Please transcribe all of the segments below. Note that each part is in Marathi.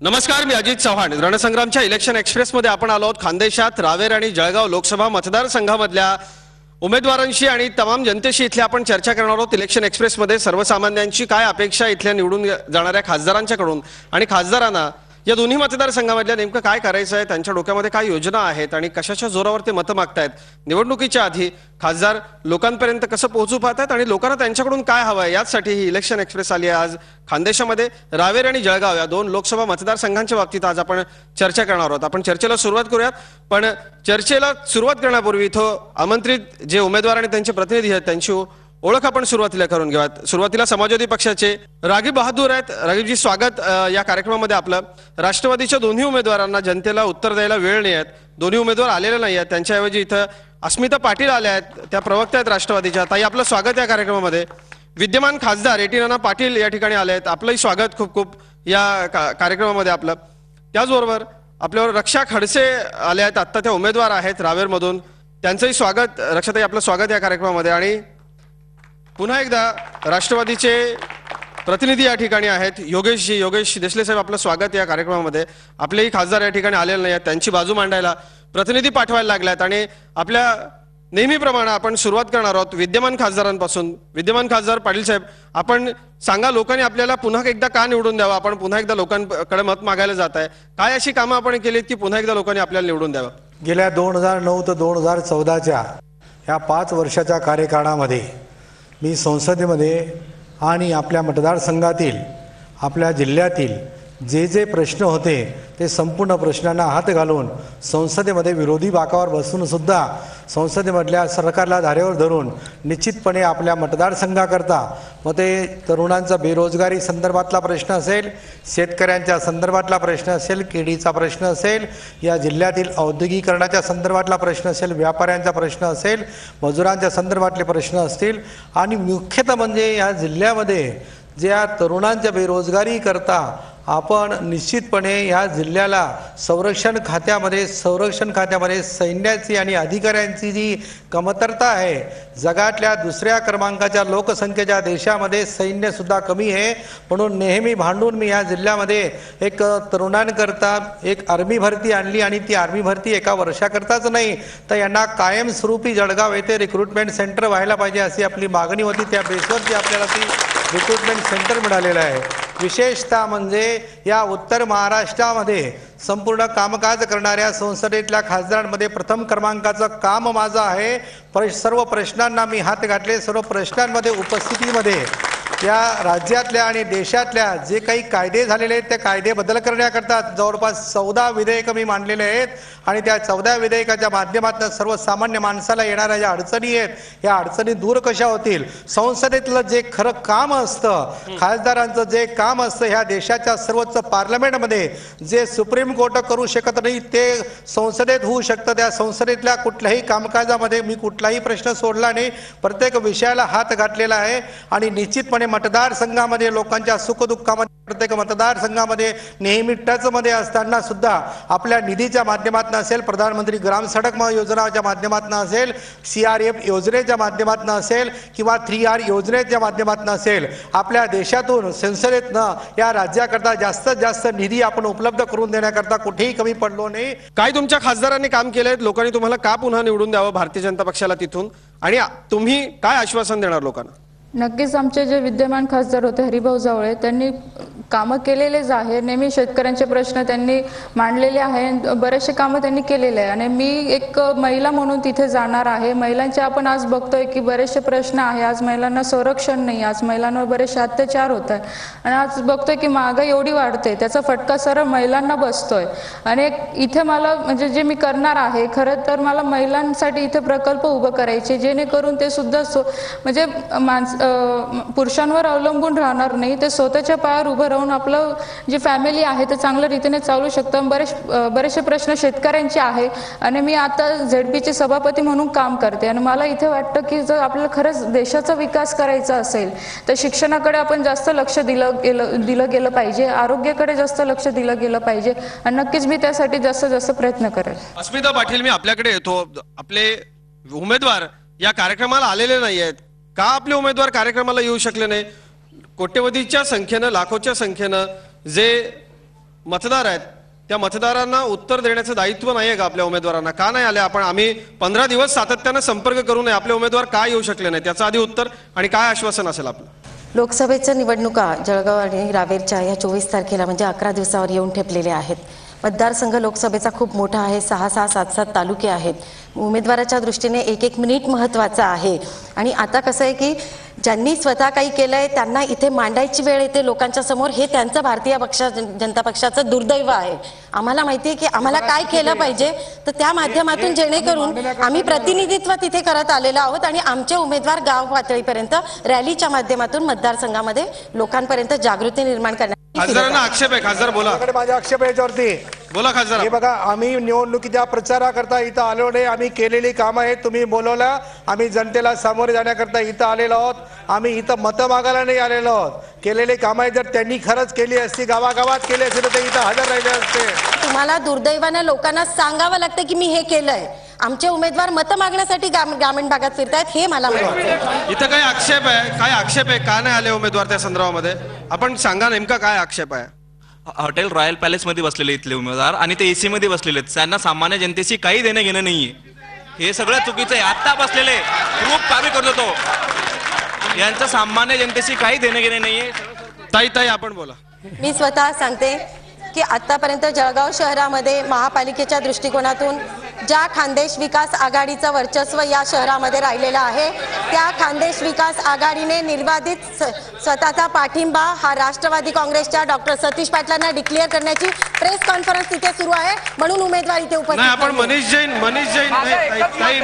नमस्कार, मी अजित चव्हाण. रणसंग्रामच्या इलेक्शन एक्सप्रेस मध्ये आपण आलो आहोत खानदेशात रावेर आणि जळगाव लोकसभा मतदारसंघामधल्या उमेदवारांशी आणि तमाम जनतेशी इथल्या आपण चर्चा करणार आहोत. इलेक्शन एक्सप्रेस मध्ये सर्वसामान्यांची काय अपेक्षा इथल्या निवडून जाणाऱ्या खासदारांच्याकडून आणि खासदारांना या दोन्ही मतदारसंघामधल्या नेमकं काय करायचं आहे, त्यांच्या डोक्यामध्ये काय योजना आहेत आणि कशाच्या जोरावर ते मतं मागतायत, निवडणुकीच्या आधी खासदार लोकांपर्यंत कसं पोहोचू पाहतात आणि लोकांना त्यांच्याकडून काय हवं आहे, यासाठी ही इलेक्शन एक्सप्रेस आली आहे. आज खानदेशामध्ये रावेर आणि जळगाव या दोन लोकसभा मतदारसंघांच्या बाबतीत आज आपण चर्चा करणार आहोत. आपण चर्चेला सुरुवात करूयात, पण चर्चेला सुरुवात करण्यापूर्वी इथं आमंत्रित जे उमेदवार आणि त्यांचे प्रतिनिधी आहेत त्यांची ओळख आपण सुरुवातीला करून घेऊयात. सुरुवातीला समाजवादी पक्षाचे राघीब बहादूर आहेत. राघीबजी, स्वागत या कार्यक्रमामध्ये आपलं. राष्ट्रवादीच्या दोन्ही उमेदवारांना जनतेला उत्तर द्यायला वेळ नाही आहेत, दोन्ही उमेदवार आलेले नाही आहेत, त्यांच्याऐवजी इथं अस्मिता पाटील आल्या आहेत, त्या प्रवक्त्या आहेत राष्ट्रवादीच्या. ताई, आपलं स्वागत या कार्यक्रमामध्ये. विद्यमान खासदार एटी नाना पाटील या ठिकाणी आले आहेत, आपलंही स्वागत खूप खूप या कार्यक्रमामध्ये आपलं. त्याचबरोबर आपल्यावर रक्षा खडसे आले आहेत, आत्ता त्या उमेदवार आहेत रावेरमधून, त्यांचंही स्वागत. रक्षाताई, आपलं स्वागत या कार्यक्रमामध्ये. आणि पुन्हा एकदा राष्ट्रवादीचे प्रतिनिधी या ठिकाणी आहेत, योगेश देशले साहेब, आपलं स्वागत या कार्यक्रमामध्ये. आपलेही खासदार या ठिकाणी आलेले नाही आहेत, त्यांची बाजू मांडायला प्रतिनिधी पाठवायला लागल्यात. आणि आपल्या नेहमीप्रमाणे आपण सुरुवात करणार आहोत विद्यमान खासदारांपासून. विद्यमान खासदार पाटील साहेब, आपण सांगा, लोकांनी आपल्याला पुन्हा एकदा का निवडून द्यावं? आपण पुन्हा एकदा लोकांकडे मत मागायला जात आहे, काय अशी कामं आपण केलीत की पुन्हा एकदा लोकांनी आपल्याला निवडून द्यावं? गेल्या 2009 ते 2014च्या या 5 वर्षाच्या कार्यकाळामध्ये मी संसदेमध्ये आणि आपल्या मतदारसंघातील, आपल्या जिल्ह्यातील जे प्रश्न होते ते संपूर्ण प्रश्नांना हात घालून संसदेमध्ये विरोधी बाकावर बसूनसुद्धा संसदेमधल्या सरकारला धारेवर धरून निश्चितपणे आपल्या मतदारसंघाकरता, मग ते तरुणांचा बेरोजगारी संदर्भातला प्रश्न असेल, शेतकऱ्यांच्या संदर्भातला प्रश्न असेल, केडीचा प्रश्न असेल, या जिल्ह्यातील औद्योगिकरणाच्या संदर्भातला प्रश्न असेल, व्यापाऱ्यांचा प्रश्न असेल, मजुरांच्या संदर्भातले प्रश्न असतील, आणि मुख्यतः म्हणजे या जिल्ह्यामध्ये ज्या तरुणांच्या बेरोजगारी करता आपण निश्चितपणे या जिल्ह्याला संरक्षण खात्यामध्ये सैन्याची आणि अधिकाऱ्यांची जी कमतरता आहे, जगातल्या दुसऱ्या क्रमांकाच्या लोकसंख्येच्या देशामध्ये सैन्यसुद्धा कमी आहे, म्हणून नेहमी भांडून मी या जिल्ह्यामध्ये एक तरुणांकरता एक आर्मी भरती आणली. आणि ती आर्मी भरती एका वर्षाकरताच नाही, तर यांना कायमस्वरूपी जळगाव येथे रिक्रुटमेंट सेंटर व्हायला पाहिजे अशी आपली मागणी होती. त्या बेसवरती आपल्याला ती रिक्रुटमेंट सेंटर मिळालेलं आहे. विशेषतः म्हणजे या उत्तर महाराष्ट्रामध्ये संपूर्ण कामकाज करणाऱ्या संसदेतल्या खासदारांमध्ये प्रथम क्रमांकाचं काम माझं आहे. सर्व प्रश्नांना मी हात घातले. सर्व प्रश्नांमध्ये उपस्थितीमध्ये या राज्यातल्या आणि देशातल्या जे काही कायदे झालेले आहेत त्या कायदे बदल करण्याकरता जवळपास 14 विधेयकं मी मांडलेले आहेत. आणि त्या 14 विधेयकाच्या माध्यमातून सर्वसामान्य माणसाला येणाऱ्या ज्या अडचणी आहेत, या अडचणी दूर कशा होतील, संसदेतलं जे खरं काम असतं, खासदारांचं जे काम असतं, ह्या देशाच्या सर्वोच्च पार्लमेंटमध्ये जे सुप्रीम कोर्ट करू शकत नाही ते संसदेत होऊ शकतं. त्या संसदेतल्या कुठल्याही कामकाजामध्ये मी कुठलाही प्रश्न सोडला नाही, प्रत्येक विषयाला हात घातलेला आहे. आणि निश्चितपणे मतदारसंघामध्ये लोकांच्या सुखदुःखामध्ये, प्रत्येक मतदारसंघामध्ये नेहमी टचमध्ये असताना सुद्धा आपल्या निधीच्या माध्यमातून असेल, प्रधानमंत्री ग्राम सडक योजनाच्या माध्यमातून असेल, CRF योजनेच्या माध्यमातून असेल किंवा 3R योजनेच्या माध्यमातून असेल, आपल्या देशातून संसदेतनं या राज्याकरता जास्तीत जास्त निधी आपण उपलब्ध करून देण्याकरता कुठेही कमी पडलो नाही. काय तुमच्या खासदारांनी काम केलंय? लोकांनी तुम्हाला का पुन्हा निवडून द्यावं भारतीय जनता पक्षाला तिथून? आणि तुम्ही काय आश्वासन देणार लोकांना? नक्कीच आमचे जे विद्यमान खासदार होते हरिभाऊ जावळे, त्यांनी कामं केलेलेच आहे. नेहमी शेतकऱ्यांचे प्रश्न त्यांनी मांडलेले आहे, बरेचसे कामं त्यांनी केलेले आहे. आणि मी एक महिला म्हणून तिथे जाणार आहे. महिलांचे आपण आज बघतोय की बरेचसे प्रश्न आहे. आज महिलांना संरक्षण नाही, आज महिलांवर बरेचसे अत्याचार होत आहे. आणि आज बघतोय की महागाई एवढी वाढते, त्याचा फटका सरळ महिलांना बसतोय. आणि इथे मला म्हणजे जे मी करणार आहे, खरं तर मला महिलांसाठी इथे प्रकल्प उभं करायचे, जेणेकरून ते सुद्धा म्हणजे पुरुषांवर अवलंबून राहणार नाही, ते स्वतःच्या पायावर उभं राहून आपलं जे फॅमिली आहे ते चांगल्या रीतीने चालू शकतं. बरेचसे प्रश्न शेतकऱ्यांचे आहे. आणि मी आता ZPचे सभापती म्हणून काम करते. आणि मला इथे वाटतं की जर आपल्याला खरंच देशाचा विकास करायचा असेल तर शिक्षणाकडे आपण जास्त लक्ष दिलं गेलं पाहिजे, आरोग्याकडे जास्त लक्ष दिलं गेलं पाहिजे. आणि नक्कीच मी त्यासाठी जास्तीत जास्त प्रयत्न करेल. अस्मिता पाटील, मी आपल्याकडे येतो. आपले उमेदवार या कार्यक्रमाला आलेले नाही आहेत, का आपले उमेदवार कार्यक्रमाला येऊ शकले नाही? कोट्यवधीच्या संख्येनं, लाखोच्या संख्येनं जे मतदार आहेत त्या मतदारांना उत्तर देण्याचं दायित्व नाहीये का आपल्या उमेदवारांना? का नाही आले? आम्ही 15 दिवस सातत्यानं संपर्क करूनही आपले उमेदवार का येऊ शकले नाही? त्याचं आधी उत्तर आणि काय आश्वासन असेल आपलं? लोकसभेच्या निवडणुका जळगाव आणि रावेरच्या या 24 तारखेला म्हणजे 11 दिवसावर येऊन ठेपलेल्या आहेत. मतदारसंघ लोकसभेचा खूप मोठा आहे. 6-6, 7-7 तालुके आहेत. उमेदवाराच्या दृष्टीने एक एक मिनिट महत्त्वाचा आहे. आणि आता कसं आहे की ज्यांनी स्वतः काही केलंय त्यांना इथे मांडायची वेळ येते लोकांच्या समोर. हे त्यांचं भारतीय जनता पक्षाचं दुर्दैव आहे. आम्हाला माहिती आहे की आम्हाला काय केलं पाहिजे, तर त्या माध्यमातून जेणेकरून आम्ही प्रतिनिधित्व तिथे करत आलेलो आहोत आणि आमचे उमेदवार गाव पातळीपर्यंत रॅलीच्या माध्यमातून मतदारसंघामध्ये लोकांपर्यंत जागृती निर्माण करण्यात. खासदारांना आक्षेप आहे. खासदार बोला. माझा आक्षेप आहे याच्यावरती. बोला खासदार. हे बघा, आम्ही निवडणुकीच्या प्रचाराकरता इथं आलो नाही. आम्ही केलेली कामं आहेत, तुम्ही बोलवला. आम्ही जनतेला सामोरे जाण्याकरता इथं आलेलो आहोत. आम्ही इथं मतं मागायला नाही आलेलो आहोत. केलेली कामं आहेत, जर त्यांनी खरंच केली असती, गावागावात केली असती तर ते इथं हजर राहिले असते. तुम्हाला दुर्दैवाने लोकांना सांगावं लागतं की मी हे केलंय. आमचे उमेदवार मतं मागण्यासाठी ग्रामीण भागात फिरतायत, हे मला म्हणायचं. इथं काही आक्षेप आहे? काय आक्षेप आहे? का नाही आले उमेदवार त्या संदर्भामध्ये? आपण सांगा नेमका काय आक्षेप आहे? हॉटेल रॉयल पॅलेस मध्ये बसलेले इथले उमेदवार आणि ते एसी मध्ये बसलेले आहेत. त्यांना सामान्य जनतेशी काही देणं घेणं नाहीये. हे सगळं चुकीचं आहे. आत्ता बसलेले प्रूफ कामी करतो तो. यांचं सामान्य जनतेशी काही देणं घेणं नाहीये. ताई आपण बोला. मी स्वतः सांगते की आतापर्यंत जळगाव शहरामध्ये महापालिकेच्या दृष्टिकोनातून ज्या खानदेश विकास आघाडीचं वर्चस्व या शहरामध्ये राहिलेलं आहे, त्या खानदेश विकास आघाडीने निर्बाधित स्वतःचा पाठिंबा हा राष्ट्रवादी काँग्रेसच्या डॉक्टर सतीश पाटलांना डिक्लेअर करण्याची प्रेस कॉन्फरन्स तिथे सुरू आहे. म्हणून उमेदवार इथे उपस्थित नाही. आपण मनीष जैन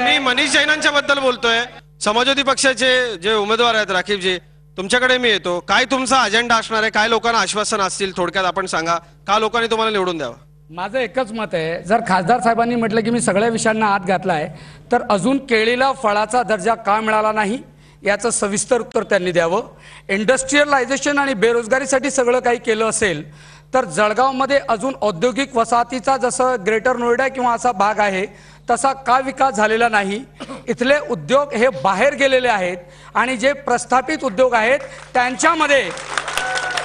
मी मनीष जैनांच्या बद्दल बोलतोय. समाजवादी पक्षाचे जे उमेदवार आहेत राखीवजी, तुमच्याकडे मी येतो. काय तुमचा अजेंडा असणार आहे? काय लोकांना आश्वासन असतील? थोडक्यात आपण सांगा. का लोकांनी तुम्हाला निवडून द्यावं? माझं एकच मत आहे, जर खासदार साहेबांनी म्हटलं की मी सगळ्या विषयांना हात घातलाय, तर अजून केळीला फळाचा दर्जा का मिळाला नाही याचं सविस्तर उत्तर त्यांनी द्यावं. इंडस्ट्रियलायझेशन आणि बेरोजगारीसाठी सगळं काही केलं असेल तर जळगावमध्ये अजून औद्योगिक वसाहतीचा जसं ग्रेटर नोएडा किंवा असा भाग आहे तसा का विकास झालेला नाही? इथले उद्योग हे बाहेर गेलेले आहेत आणि जे प्रस्थापित उद्योग आहेत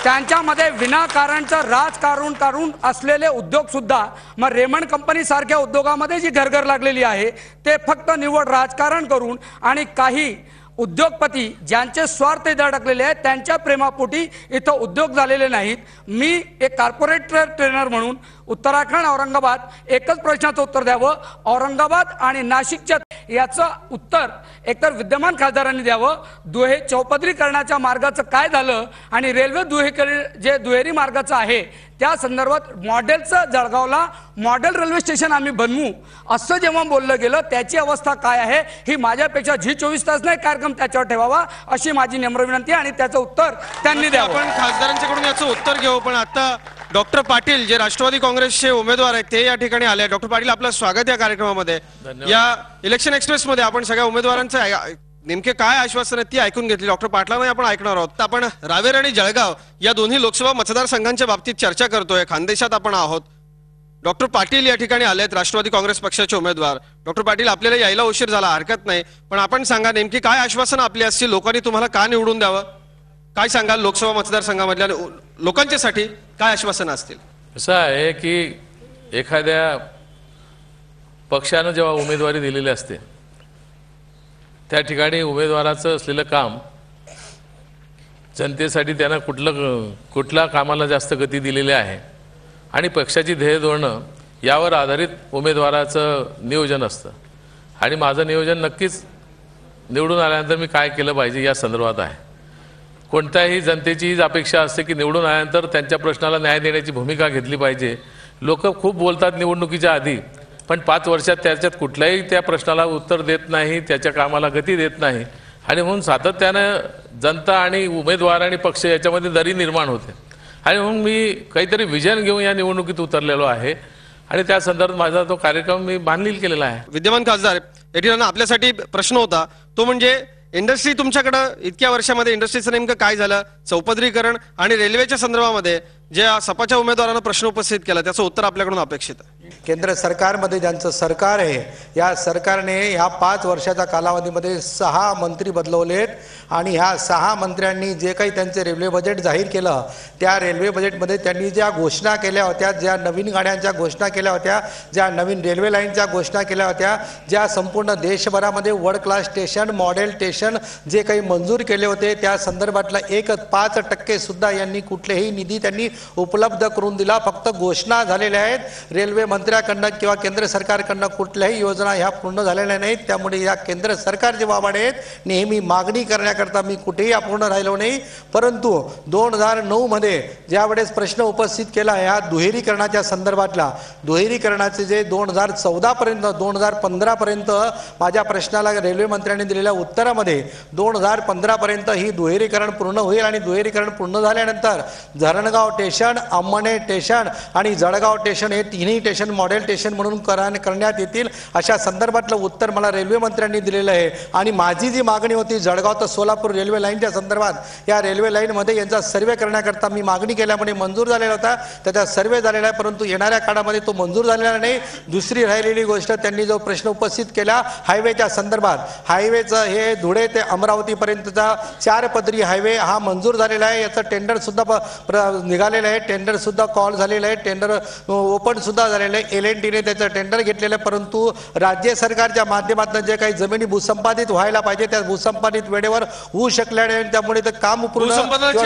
त्यांच्यामध्ये विनाकारणचं राजकारण करून असलेले उद्योग सुद्धा, मग रेमंड कंपनी सारख्या उद्योगामध्ये जी घरघर लागलेली आहे ते फक्त निव्वळ राजकारण करून आणि काही उद्योगपती ज्यांचे स्वार्थ धडकलेले आहेत त्यांच्या प्रेमापोटी इथं उद्योग झालेले नाहीत. मी एक कॉर्पोरेट ट्रेनर म्हणून उत्तराखंड औरंगाबाद एकच प्रश्नाचं उत्तर द्यावं. औरंगाबाद आणि नाशिकच्या याचं उत्तर एकतर विद्यमान खासदारांनी द्यावं. दुहे चौपदरीकरणाच्या मार्गाचं काय झालं आणि रेल्वे जे दुहेरी मार्गाचं आहे त्या संदर्भात मॉडेलचं जळगावला मॉडेल रेल्वे स्टेशन आम्ही बनवू असं जेव्हा बोललं गेलं त्याची अवस्था काय आहे ही माझ्यापेक्षा जी 24 तास नाही कार्यक्रम त्याच्यावर ठेवावा अशी माझी नम्र विनंती आणि त्याचं उत्तर त्यांनी द्यावं. आपण खासदारांच्याकडून याचं उत्तर घेऊ. पण आता डॉक्टर पाटील जे राष्ट्रवादी काँग्रेसचे उमेदवार आहेत ते या ठिकाणी आले. डॉक्टर पाटील, आपलं स्वागत या कार्यक्रमामध्ये. या इलेक्शन एक्सप्रेस मध्ये आपण सगळ्या उमेदवारांचं नेमके काय आश्वासन आहेत ती ऐकून घेतली. डॉक्टर पाटलांना आपण ऐकणार आहोत. आपण रावेर आणि जळगाव या दोन्ही लोकसभा मतदारसंघांच्या बाबतीत चर्चा करतोय. खानदेशात आपण आहोत. डॉक्टर पाटील या ठिकाणी आलेत, राष्ट्रवादी काँग्रेस पक्षाचे उमेदवार. डॉक्टर पाटील, आपल्याला यायला उशीर झाला, हरकत नाही, पण आपण सांगा नेमकी काय आश्वासन आपली असतील? लोकांनी तुम्हाला का निवडून द्यावं? काय सांगाल? लोकसभा मतदारसंघामधल्या लोकांच्यासाठी काय आश्वासन असतील? असं आहे की एखाद्या पक्षानं जेव्हा उमेदवारी दिलेली असते त्या ठिकाणी उमेदवाराचं असलेलं काम जनतेसाठी त्यांना कुठल्या कामाला जास्त गती दिलेली आहे आणि पक्षाची ध्येय धोरणं यावर आधारित उमेदवाराचं नियोजन असतं. आणि माझं नियोजन नक्कीच निवडून आल्यानंतर मी काय केलं पाहिजे या संदर्भात आहे. कोणत्याही जनतेची हीच अपेक्षा असते की निवडून आल्यानंतर त्यांच्या प्रश्नाला न्याय देण्याची भूमिका घेतली पाहिजे. लोक खूप बोलतात निवडणुकीच्या आधी, पण 5 वर्षात त्याच्यात कुठल्याही त्या प्रश्नाला उत्तर देत नाही, त्याच्या कामाला गती देत नाही. आणि म्हणून सातत्यानं जनता आणि उमेदवार आणि पक्ष याच्यामध्ये दरी निर्माण होते. आणि म्हणून मी काहीतरी विजन घेऊन या निवडणुकीत उतरलेलो आहे आणि त्या संदर्भात माझा तो कार्यक्रम मी बांधील केलेला आहे. विद्यमान खासदार एटीला आपल्यासाठी प्रश्न होता तो म्हणजे इंडस्ट्री, तुमच्याकडे इतक्या वर्षामध्ये इंडस्ट्रीचं नेमकं काय झालं? चौपदरीकरण आणि रेल्वेच्या संदर्भामध्ये जे सपाच्या उमेदवारानं प्रश्न उपस्थित केला त्याचं उत्तर आपल्याकडून अपेक्षित आहे. केंद्र सरकारमध्ये ज्यांचं सरकार आहे, या सरकारने ह्या 5 वर्षाच्या कालावधीमध्ये 6 मंत्री बदलवलेत आणि ह्या 6 मंत्र्यांनी जे काही त्यांचे रेल्वे बजेट जाहीर केलं, त्या रेल्वे बजेटमध्ये त्यांनी ज्या घोषणा केल्या होत्या, ज्या नवीन गाड्यांच्या घोषणा केल्या होत्या, ज्या नवीन रेल्वे लाईनच्या घोषणा केल्या होत्या, ज्या संपूर्ण देशभरामध्ये world class station, model station जे काही मंजूर केले होते, त्या संदर्भातला 5% सुद्धा यांनी कुठलेही निधी त्यांनी उपलब्ध करून दिला. फक्त घोषणा झालेल्या आहेत. रेल्वे मंत्र्याकडनं किंवा केंद्र सरकारकडनं कुठल्याही योजना ह्या पूर्ण झालेल्या नाहीत. त्यामुळे या केंद्र सरकारचे वाबाडे आहेत. नेहमी मागणी करण्याकरता मी कुठेही अपूर्ण राहिलो नाही. परंतु 2009 मध्ये ज्यावेळेस प्रश्न उपस्थित केला ह्या दुहेरीकरणाच्या संदर्भातला, दुहेरीकरणाचे जे 2014 पर्यंत 2015 पर्यंत माझ्या प्रश्नाला रेल्वे मंत्र्यांनी दिलेल्या उत्तरामध्ये 2015 पर्यंत ही दुहेरीकरण पूर्ण होईल आणि दुहेरीकरण पूर्ण झाल्यानंतर धरणगाव स्टेशन, अंमणे स्टेशन आणि जळगाव स्टेशन हे तिन्ही स्टेशन मॉडेल स्टेशन म्हणून करण्यात येतील अशा संदर्भातलं उत्तर मला रेल्वे मंत्र्यांनी दिलेलं आहे. आणि माझी जी मागणी होती जळगाव ते सोलापूर रेल्वे लाईनच्या संदर्भात, या रेल्वे लाईनमध्ये यांचा सर्वे करण्याकरता मी मागणी केल्यामुळे मंजूर झालेला होता, त्याचा सर्वे झालेला आहे. परंतु येणाऱ्या काळामध्ये तो मंजूर झालेला नाही. दुसरी राहिलेली गोष्ट त्यांनी जो प्रश्न उपस्थित केला हायवेच्या संदर्भात, हायवेचं हे धुळे ते अमरावतीपर्यंतचा 4 पदरी हायवे हा मंजूर झालेला आहे. याचं टेंडर सुद्धा निघालेलं आहे, टेंडर सुद्धा कॉल झालेलं आहे, टेंडर ओपन सुद्धा झालेलं आहे. LNTने त्याचं टेंडर घेतलेलं आहे. परंतु राज्य सरकारच्या माध्यमातून जे काही जमिनी भूसंपादित व्हायला पाहिजे त्या भूसंपादित वेळेवर होऊ शकल्या नाही. त्यामुळे ते काम पूर्ण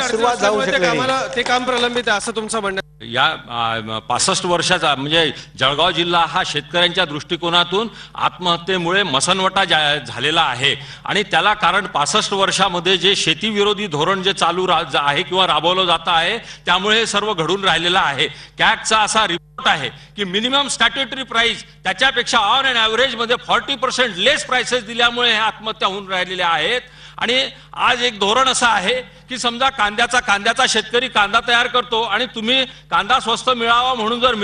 सुरुवात जाऊ शकली नाही. ते काम प्रलंबित आहे असं तुमचं म्हणणं. या 65 वर्षाचा म्हणजे जळगाव जिल्हा हा शेतकऱ्यांच्या दृष्टिकोनातून आत्महत्येमुळे मसनवटा झालेला आहे आणि त्याला कारण 65 वर्षामध्ये जे शेतीविरोधी धोरण जे चालू आहे किंवा राबवलं जात आहे त्यामुळे हे सर्व घडून राहिलेलं आहे. कॅगचा असा रिपोर्ट आहे की मिनिमम स्टॅट्युटरी प्राइस त्याच्यापेक्षा ऑन अँड ॲव्हरेज मध्ये 40% लेस प्राइसेस दिल्यामुळे हे आत्महत्या होऊन राहिलेल्या आहेत. आणि आज एक धोरण असं आहे की समजा कांद्याचा शेतकरी कांदा तयार करतो आणि तुम्ही कांदा स्वस्त मिळावा म्हणून जर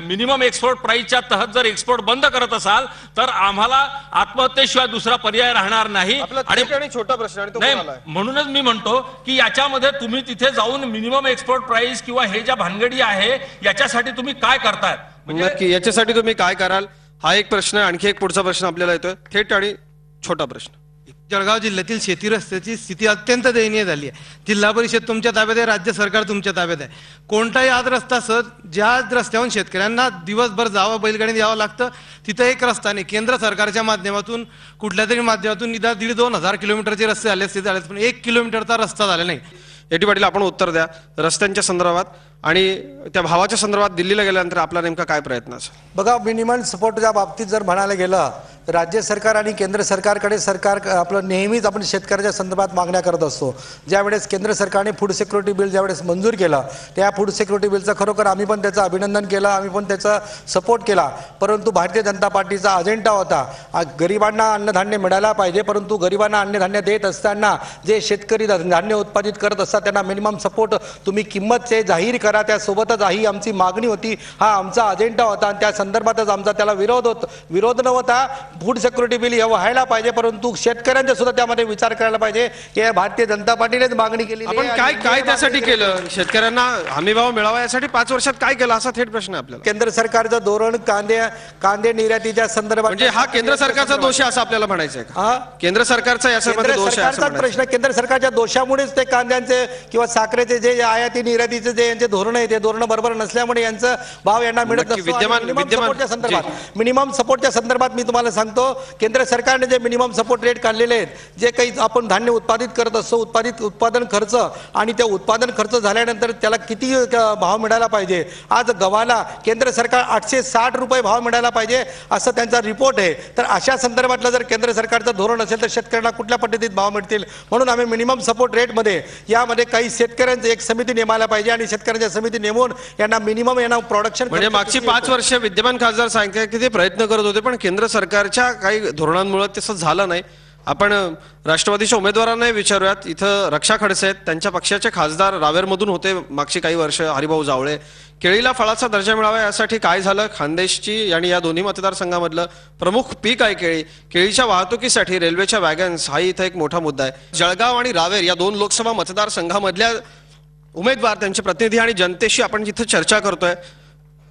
मिनिमम एक्सपोर्ट प्राइसच्या तहत जर एक्सपोर्ट बंद करत असाल तर आम्हाला आत्महत्येशिवाय दुसरा पर्याय राहणार नाही. आणि छोटा प्रश्न नाही, म्हणूनच मी म्हणतो की याच्यामध्ये तुम्ही तिथे जाऊन मिनिमम एक्सपोर्ट प्राइस किंवा हे ज्या भानगडी आहे याच्यासाठी तुम्ही काय करताय, नक्की याच्यासाठी तुम्ही काय कराल हा एक प्रश्न. आणखी एक पुढचा प्रश्न आपल्याला येतोय, थेट आणि छोटा प्रश्न. जळगाव जिल्ह्यातील शेती रस्त्याची स्थिती अत्यंत दयनीय झाली आहे. जिल्हा परिषद तुमच्या ताब्यात आहे, राज्य सरकार तुमच्या ताब्यात आहे. कोणताही आज रस्ता सहज ज्या रस्त्यावरून शेतकऱ्यांना दिवसभर जावं बैलगाडीने यावं लागतं तिथं एक रस्ता नाही. केंद्र सरकारच्या माध्यमातून कुठल्या तरी माध्यमातून निदान 1,500-2,000 किलोमीटरचे रस्ते झाले असते झाले, पण 1 किलोमीटरचा रस्ता झाला नाही. एटी पाटील आपण उत्तर द्या रस्त्यांच्या संदर्भात आणि त्या भावाच्या संदर्भात. दिल्लीला गेल्यानंतर आपला नेमका काय प्रयत्न असेल? बघा, मिनिमम सपोर्टच्या बाबतीत जर म्हणायला गेलं तर राज्य सरकार आणि केंद्र सरकारकडे आपलं नेहमीच आपण शेतकऱ्याच्या संदर्भात मागण्या करत असतो. ज्यावेळेस केंद्र सरकारने फूड सिक्युरिटी बिल ज्यावेळेस मंजूर केलं त्या फूड सिक्युरिटी बिलचं खरोखर आम्ही पण त्याचं अभिनंदन केलं, आम्ही पण त्याचा सपोर्ट केला. परंतु भारतीय जनता पार्टीचा अजेंडा होता गरिबांना अन्नधान्य मिळायला पाहिजे, परंतु गरिबांना अन्नधान्य देत असताना जे शेतकरी धान्य उत्पादित करत असतात त्यांना मिनिमम सपोर्ट तुम्ही किंमत जाहीर करा. त्यासोबतच ही आमची मागणी होती, हा आमचा अजेंडा होता आणि त्या संदर्भातच आमचा त्याला विरोध नव्हता. फूड सिक्युरिटी बिल हे व्हायला पाहिजे, परंतु शेतकऱ्यांचा सुद्धा त्यामध्ये विचार करायला पाहिजे. हे भारतीय जनता पार्टीनेच मागणी केली. आपण काय त्यासाठी केलं? शेतकऱ्यांना हमीभाव मिळावा यासाठी 5 वर्षात काय केलं असा थेट प्रश्न आहे आपल्याला. केंद्र सरकारचं धोरण कांदे निर्यातीच्या संदर्भात म्हणजे हा केंद्र सरकारचा दोष आहे असं आपल्याला म्हणायचं आहे का? केंद्र सरकारचा याच्यामध्ये दोष आहे असं प्रश्न. केंद्र सरकारच्या दोषामुळेच ते कांद्यांचे किंवा साखरेचे जे आयाती निर्यातीचे जे यांचे धोरण आहे ते धोरण बरोबर नसल्यामुळे यांचा भाव यांना मिळत नसतो. मिनिमम सपोर्टच्या संदर्भात मी तुम्हाला सांगतो केंद्र सरकारने जे मिनिमम सपोर्ट रेट काढलेले आहेत, जे काही आपण धान्य उत्पादित करत असतो उत्पादन खर्च आणि त्या उत्पादन खर्च झाल्यानंतर त्याला किती भाव मिळाला पाहिजे. आज गव्हाला केंद्र सरकार 860 रुपये भाव मिळाला पाहिजे असं त्यांचा रिपोर्ट आहे. तर अशा संदर्भातलं जर केंद्र सरकारचं धोरण असेल तर शेतकऱ्यांना कुठल्या पद्धतीत भाव मिळतील. म्हणून आम्ही मिनिमम सपोर्ट रेटमध्ये यामध्ये काही शेतकऱ्यांची एक समिती नेमायला पाहिजे आणि शेतकऱ्यांच्या समिती नेमून यांना मिनिमम प्रोडक्शन म्हणजे मागची 5 वर्ष विद्यमान खासदार सांगतात की ते प्रयत्न करत होते पण केंद्र सरकारच्या काही धोरणांमुळे तसं झालं नाही. आपण राष्ट्रवादीच्या उमेदवारांनाही विचारूयात. इथं रक्षा खडसे आहेत, त्यांच्या पक्षाचे खासदार रावेरमधून होते मागची काही वर्ष हरिभाऊ जावळे. केळीला फळाचा दर्जा मिळावा यासाठी काय झालं? खानदेशची आणि या दोन्ही मतदारसंघामधलं प्रमुख पीक आहे केळी. केळीच्या वाहतुकीसाठी रेल्वेच्या वॅगन्स हा इथं एक मोठा मुद्दा आहे. जळगाव आणि रावेर या 2 लोकसभा मतदारसंघामधल्या उमेदवार, त्यांचे प्रतिनिधी आणि जनतेशी आपण जिथं चर्चा करतोय.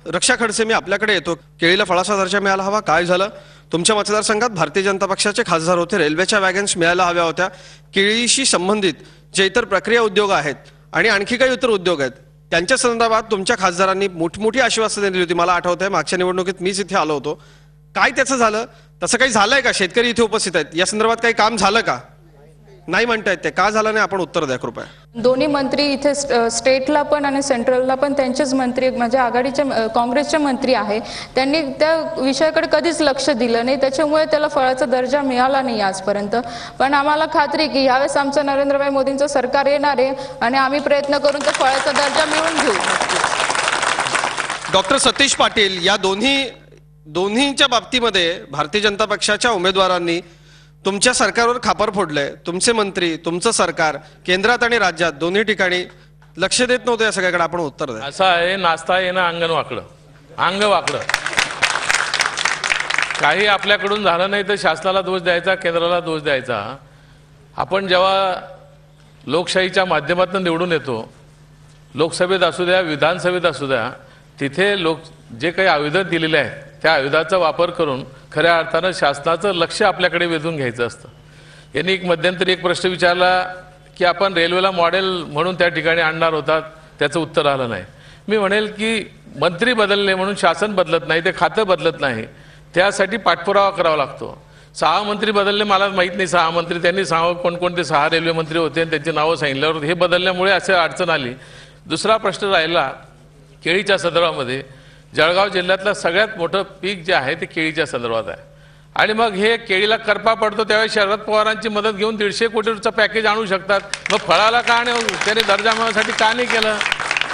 रक्षा खडसे, मी आपल्याकडे येतो. केळीला फळाचा दर्जा मिळायला हवा, काय झालं? तुमच्या मतदारसंघात भारतीय जनता पक्षाचे खासदार होते, रेल्वेच्या वॅगन्स मिळायला हव्या होत्या. केळीशी संबंधित जे इतर प्रक्रिया उद्योग आहेत आणि आणखी काही इतर उद्योग आहेत त्यांच्या संदर्भात तुमच्या खासदारांनी मोठमोठी आश्वासनं दिली होती. मला आठवतंय मागच्या निवडणुकीत मीच इथे आलो होतो. काय त्याचं झालं? तसं काही झालंय का? शेतकरी इथे उपस्थित आहेत, या संदर्भात काही काम झालं का? नाही म्हणतायत ते, का झालं नाही? आपण उत्तर द्या कृपया. दोन्ही मंत्री इथे स्टेटला पण आणि सेंट्रलला पण त्यांचेच मंत्री, म्हणजे आघाडीचे काँग्रेसचे मंत्री आहे, त्यांनी त्या विषयाकडे कधीच लक्ष दिलं नाही. त्याच्यामुळे त्याला फळाचा दर्जा मिळाला नाही आजपर्यंत. पण आम्हाला खात्री की यावेळेस आमचं नरेंद्रभाई मोदींचं सरकार येणार आहे आणि आम्ही प्रयत्न करून त्या फळाचा दर्जा मिळवून घेऊ. डॉक्टर सतीश पाटील, या दोन्हीच्या बाबतीमध्ये भारतीय जनता पक्षाच्या उमेदवारांनी तुमच्या सरकारवर खापर फोडलंय. तुमचे मंत्री, तुमचं सरकार केंद्रात आणि राज्यात दोन्ही ठिकाणी लक्ष देत नव्हतं या सगळ्याकडे. आपण उत्तर द्या. असं आहे, नाचता येणं अंगण वाकडं, अंग वाकडं. काही आपल्याकडून झालं नाही तर शासनाला दोष द्यायचा, केंद्राला दोष द्यायचा. आपण जेव्हा लोकशाहीच्या माध्यमातून निवडून येतो, लोकसभेत असू द्या, विधानसभेत असू द्या, तिथे जे काही आयुधं दिलेले आहेत त्या आयुधाचा वापर करून खऱ्या अर्थानं शासनाचं लक्ष आपल्याकडे वेधून घ्यायचं असतं. यांनी मध्यंतरी एक प्रश्न विचारला की आपण रेल्वेला मॉडेल म्हणून त्या ठिकाणी आणणार होतात, त्याचं उत्तर आलं नाही. मी म्हणेल की मंत्री बदलले म्हणून शासन बदलत नाही, ते खातं बदलत नाही, त्यासाठी पाठपुरावा करावा लागतो. 6 मंत्री बदलले, मला माहीत नाही 6 मंत्री, त्यांनी कोणकोणते 6 रेल्वे मंत्री होते आणि त्यांची नावं सांगितल्यावर हे बदलल्यामुळे असे अडचण आली. दुसरा प्रश्न राहिला केळीच्या संदर्भामध्ये. जळगाव जिल्ह्यातलं सगळ्यात मोठं पीक जे आहे ते केळीच्या संदर्भात आहे. आणि मग हे केळीला करपा पडतो त्यावेळी शरद पवारांची मदत घेऊन 150 कोटीचं पॅकेज आणू शकतात. मग फळाला का नाही, त्यांनी दर्जा मिळवण्यासाठी का नाही केलं?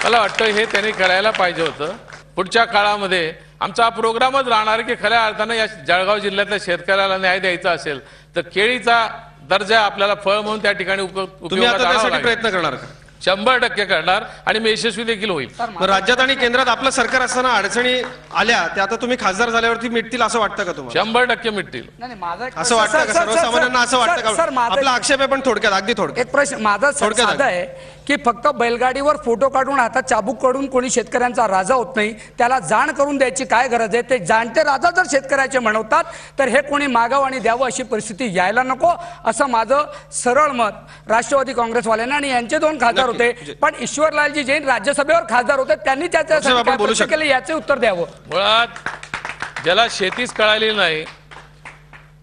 मला वाटतं हे त्यांनी करायला पाहिजे होतं. पुढच्या काळामध्ये आमचा प्रोग्रामच राहणार की खऱ्या अर्थानं या जळगाव जिल्ह्यातल्या शेतकऱ्याला न्याय द्यायचा असेल तर केळीचा दर्जा आपल्याला फळ म्हणून त्या ठिकाणी उपयोगात प्रयत्न करणार का? 100% करणार आणि मी यशस्वी देखील होईल. राज्यात आणि केंद्रात आपलं सरकार असताना अडचणी आल्या त्या आता तुम्ही खासदार झाल्यावरती मिटतील असं वाटतं का तुम्हाला? 100% मिटतील. असं वाटतं का सर्वसामान्यांना? असं वाटतं का? आपला आक्षेप आहे पण थोडक्यात, अगदी थोडक्यात. एक प्रश्न माझा साधा आहे की फक्त बैलगाडीवर फोटो काढून हातात चाबूक काढून कोणी शेतकऱ्यांचा राजा होत नाही, त्याला जाण करून द्यायची काय गरज आहे? ते जाणते राजा जर शेतकऱ्याचे म्हणवतात तर हे कोणी मागाव आणि द्यावं अशी परिस्थिती यायला नको, असं माझं सरळ मत. राष्ट्रवादी काँग्रेसवाल्यांना आणि यांचे 2 खासदार होते, पण ईश्वरलालजी जैन राज्यसभेवर खासदार होते, त्यांनी त्याच्यासाठी केलं याचे उत्तर द्यावं. मुळात ज्याला शेतीच कळाली नाही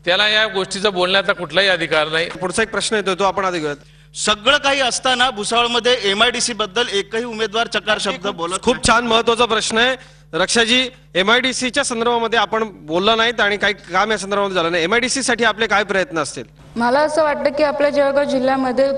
त्याला या गोष्टीचा बोलण्याचा कुठलाही अधिकार नाही. पुढचा एक प्रश्न येतो तो आपण आधी घेऊयात. सगळं काही असताना भुसावळमध्ये MIDC बद्दल एकही उमेदवार चकार शब्द बोलत. खूप छान महत्वाचा प्रश्न आहे रक्षाजी. MIDCच्या संदर्भामध्ये आपण बोलला नाहीत आणि काही काम या संदर्भामध्ये झालं नाही. MIDC साठी आपले काय प्रयत्न असतील? मला असं वाटतं की आपल्या जळगाव जिल्ह्यामध्ये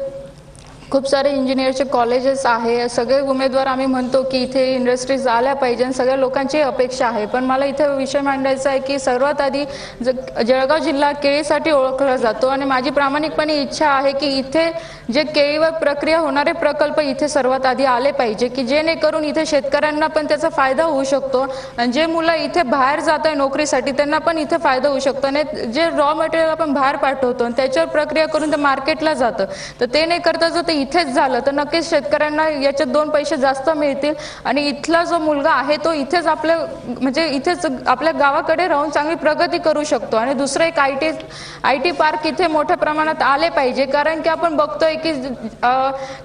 खूप सारे इंजिनिअरचे कॉलेजेस आहे. सगळे उमेदवार आम्ही म्हणतो की इथे इंडस्ट्रीज आल्या पाहिजे आणि सगळ्या लोकांची अपेक्षा आहे. पण मला इथे विषय मांडायचा आहे की सर्वात आधी जळगाव जिल्हा केळीसाठी ओळखला जातो आणि माझी प्रामाणिकपणे इच्छा आहे की इथे जे केळीवर प्रक्रिया होणारे प्रकल्प इथे सर्वात आधी आले पाहिजे की जेणेकरून इथे शेतकऱ्यांना पण त्याचा फायदा होऊ शकतो आणि जे मुलं इथे बाहेर जात आहे नोकरीसाठी त्यांना पण इथे फायदा होऊ शकतो. आणि जे रॉ मटेरियल आपण बाहेर पाठवतो आणि त्याच्यावर प्रक्रिया करून ते मार्केटला जातं, तर ते नाही करता जर ते इथेच झालं तर नक्कीच शेतकऱ्यांना याच्यात 2 पैसे जास्त मिळतील आणि इथला जो मुलगा आहे तो इथेच आपल्या म्हणजे इथेच आपल्या गावाकडे राहून चांगली प्रगती करू शकतो. आणि दुसरं एक IT पार्क इथे मोठ्या प्रमाणात आले पाहिजे, कारण की आपण बघतोय की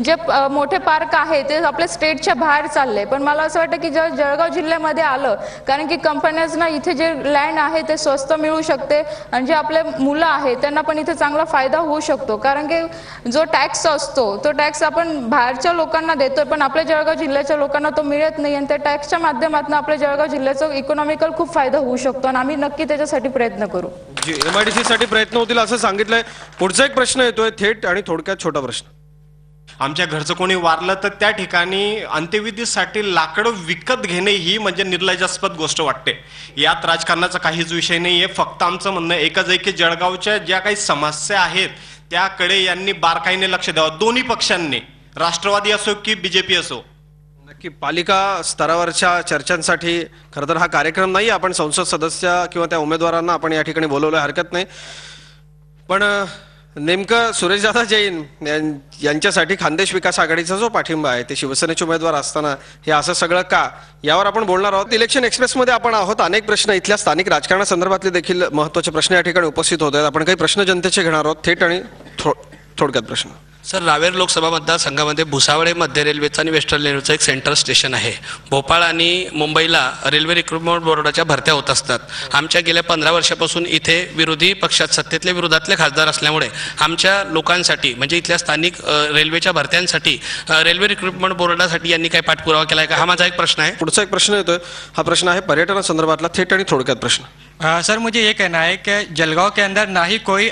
जे मोठे पार्क आहे ते आपल्या स्टेटच्या बाहेर चालले. पण मला असं वाटतं की जर जळगाव जिल्ह्यामध्ये आलं, कारण की कंपन्यांना इथे जे लँड आहे ते स्वस्त मिळू शकते आणि जे आपले मुलं आहेत त्यांना पण इथे चांगला फायदा होऊ शकतो. कारण की जो टॅक्स असतो तो टॅक्स आपण बाहेरच्या लोकांना देतोय पण आपल्या जळगाव जिल्ह्याच्या लोकांना तो मिळत नाही आणि त्या टॅक्सच्या माध्यमातून आपल्या जळगाव जिल्ह्याचा इकॉनॉमिकल खूप फायदा होऊ शकतो आणि आम्ही नक्की त्याच्यासाठी प्रयत्न करू. MIDC साठी प्रयत्न होतील असं सांगितलंय. पुढचा एक प्रश्न येतोय थेट आणि थोडक्यात छोटा प्रश्न. आमच्या घरचं कोणी वारलं तर त्या ठिकाणी अंत्यविधीसाठी लाकडं विकत घेणे ही म्हणजे निर्लज्जास्पद गोष्ट वाटते. यात राजकारणाचा काहीच विषय नाहीये. फक्त आमचं म्हणणं एकच आहे की जळगावच्या ज्या काही समस्या आहेत त्याकडे यांनी बारकाईने लक्ष द्यावं, दोन्ही पक्षांनी, राष्ट्रवादी असो की BJP असो. नक्की पालिका स्तरावरच्या चर्चांसाठी खरं तर हा कार्यक्रम नाही, आपण संसद सदस्य किंवा त्या उमेदवारांना आपण या ठिकाणी बोलवलं, हरकत नाही. पण नेमकं सुरेशदादा जैन यांच्यासाठी खानदेश विकास आघाडीचा जो पाठिंबा आहे ते शिवसेनेचे उमेदवार असताना हे असं सगळं का, यावर आपण बोलणार आहोत. इलेक्शन एक्सप्रेसमध्ये आपण आहोत. अनेक प्रश्न इथल्या स्थानिक राजकारणासंदर्भातले देखील महत्त्वाचे प्रश्न या ठिकाणी उपस्थित होत आहेत. आपण काही प्रश्न जनतेचे घेणार आहोत, थेट आणि थोडक्यात प्रश्न. सर, रावेर लोकसभा मतदारसंघामध्ये भुसावळे मध्य रेल्वेचं आणि वेस्टर्न रेल्वेचं एक सेंट्रल स्टेशन आहे. भोपाळ आणि मुंबईला रेल्वे रिक्रुटमेंट बोर्डाच्या भरत्या होत असतात. आमच्या गेल्या 15 वर्षापासून इथे विरोधी पक्षात सत्तेतले विरोधातले खासदार असल्यामुळे आमच्या लोकांसाठी म्हणजे इथल्या स्थानिक रेल्वेच्या भरत्यांसाठी रेल्वे रिक्रुटमेंट बोर्डासाठी यांनी काही पाठपुरावा केला आहे का, हा माझा एक प्रश्न आहे. पुढचा एक प्रश्न येतोय. हा प्रश्न आहे पर्यटनासंदर्भातला, थेट आणि थोडक्यात प्रश्न. सर, मुझे ये कहना है कि जलगांव के अंदर ना ही कोई